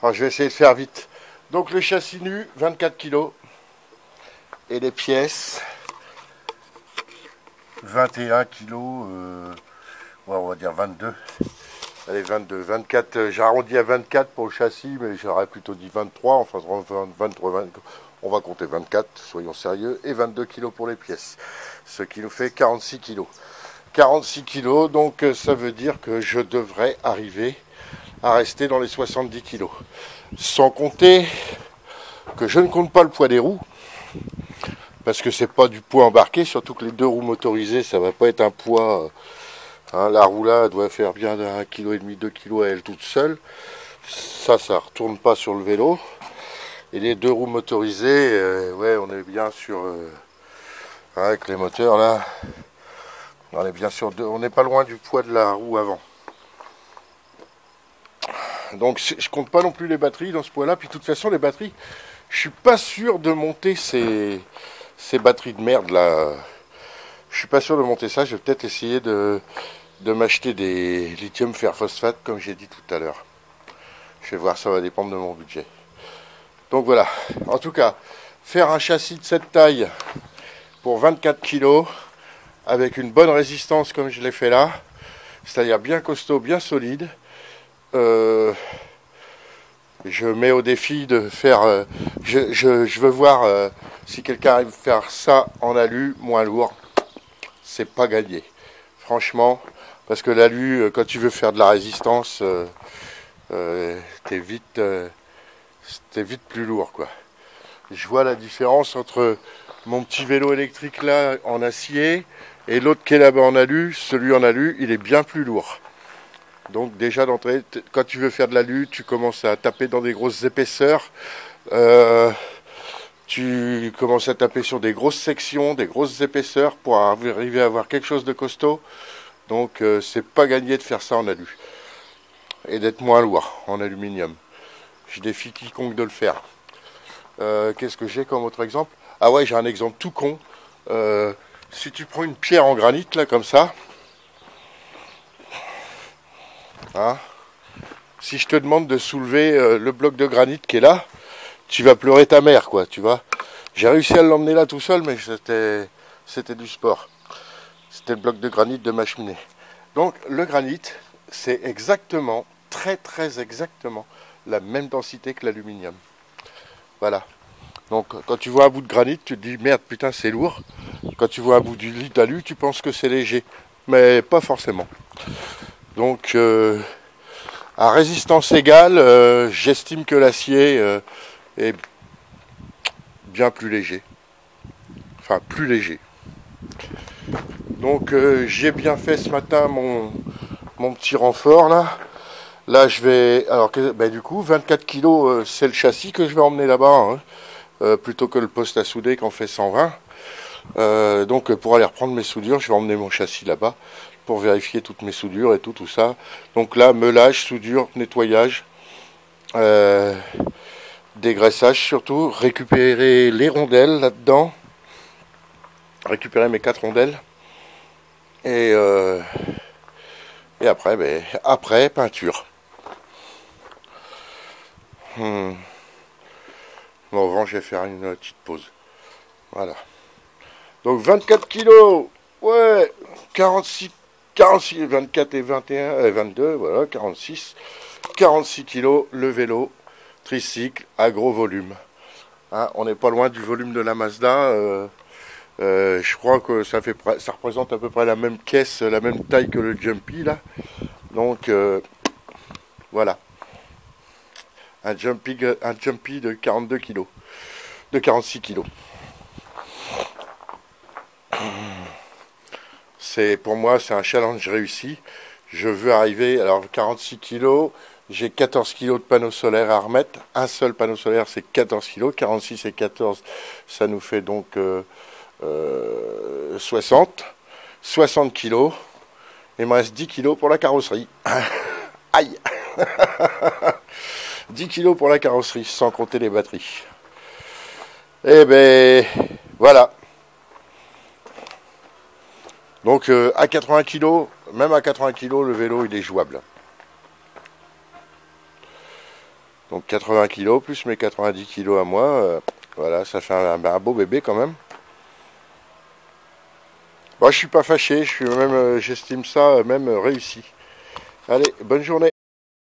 Alors, je vais essayer de faire vite. Donc le châssis nu, 24 kg. Et les pièces, 21 kg. Ouais, on va dire 22. Allez, 22. 24, j'ai arrondi à 24 pour le châssis, mais j'aurais plutôt dit 23. Enfin, 23, 20, on va compter 24, soyons sérieux. Et 22 kg pour les pièces. Ce qui nous fait 46 kg. 46 kg, donc ça veut dire que je devrais arriver à rester dans les 70 kg. Sans compter que je ne compte pas le poids des roues, parce que c'est pas du poids embarqué, surtout que les deux roues motorisées, ça va pas être un poids. La roue là doit faire bien 1,5 kg, 2 kg à elle toute seule. Ça retourne pas sur le vélo. Et les deux roues motorisées, ouais, on est bien sur avec les moteurs là. On est bien sûr, on n'est pas loin du poids de la roue avant. Donc je compte pas non plus les batteries dans ce poids-là. Puis de toute façon, les batteries, je suis pas sûr de monter ces batteries de merde là. Je suis pas sûr de monter ça. Je vais peut-être essayer de m'acheter des lithium fer phosphate comme j'ai dit tout à l'heure. Je vais voir, ça va dépendre de mon budget. Donc voilà. En tout cas, faire un châssis de cette taille pour 24 kg avec une bonne résistance comme je l'ai fait là, c'est-à-dire bien costaud, bien solide. Je mets au défi de faire. Je veux voir si quelqu'un arrive à faire ça en alu moins lourd. C'est pas gagné. Franchement, parce que l'alu, quand tu veux faire de la résistance, t'es vite plus lourd, quoi. Je vois la différence entre mon petit vélo électrique là en acier et l'autre qui est là-bas en alu. Celui en alu, il est bien plus lourd. Donc déjà d'entrée, quand tu veux faire de l'alu, tu commences à taper dans des grosses épaisseurs. Tu commences à taper sur des grosses sections, des grosses épaisseurs pour arriver à avoir quelque chose de costaud. Donc c'est pas gagné de faire ça en alu. Et d'être moins lourd en aluminium. Je défie quiconque de le faire. Qu'est-ce que j'ai comme autre exemple? Ah ouais, j'ai un exemple tout con. Si tu prends une pierre en granit là comme ça, hein, si je te demande de soulever le bloc de granit qui est là, tu vas pleurer ta mère, quoi, tu vois. J'ai réussi à l'emmener là tout seul, mais c'était du sport. C'était le bloc de granit de ma cheminée. Donc le granit, c'est exactement, très exactement, la même densité que l'aluminium. Voilà. Donc quand tu vois un bout de granit, tu te dis merde, putain, c'est lourd. Quand tu vois un bout du lit d'alu, tu penses que c'est léger. Mais pas forcément. Donc à résistance égale, j'estime que l'acier est bien plus léger. Enfin, plus léger. Donc j'ai bien fait ce matin mon petit renfort là. Là je vais. Alors du coup 24 kg c'est le châssis que je vais emmener là-bas, hein, plutôt que le poste à souder qu'en fait 120. Donc pour aller reprendre mes soudures, je vais emmener mon châssis là-bas pour vérifier toutes mes soudures et tout ça. Donc là, meulage, soudure, nettoyage, dégraissage surtout, récupérer les rondelles là-dedans, récupérer mes 4 rondelles et après, après peinture. Bon, avant, je vais faire une petite pause. Voilà. Donc 24 kilos, ouais, 46, 24 et 21, 22, voilà, 46 kilos, le vélo, tricycle, à gros volume. Hein, on n'est pas loin du volume de la Mazda. Je crois que ça représente à peu près la même caisse, la même taille que le Jumpy là. Donc voilà, un Jumpy de 42 kilos, de 46 kilos. Pour moi, c'est un challenge réussi. Je veux arriver, alors 46 kilos, j'ai 14 kilos de panneaux solaires à remettre. Un seul panneau solaire, c'est 14 kilos. 46 et 14, ça nous fait donc 60 kilos. Il me reste 10 kilos pour la carrosserie. Aïe. 10 kilos pour la carrosserie, sans compter les batteries. Eh ben, voilà. Donc à 80 kg, même à 80 kg, le vélo il est jouable. Donc 80 kg plus mes 90 kg à moi. Voilà, ça fait un beau bébé quand même. Moi, je suis pas fâché, je suis même, j'estime ça même réussi. Allez, bonne journée.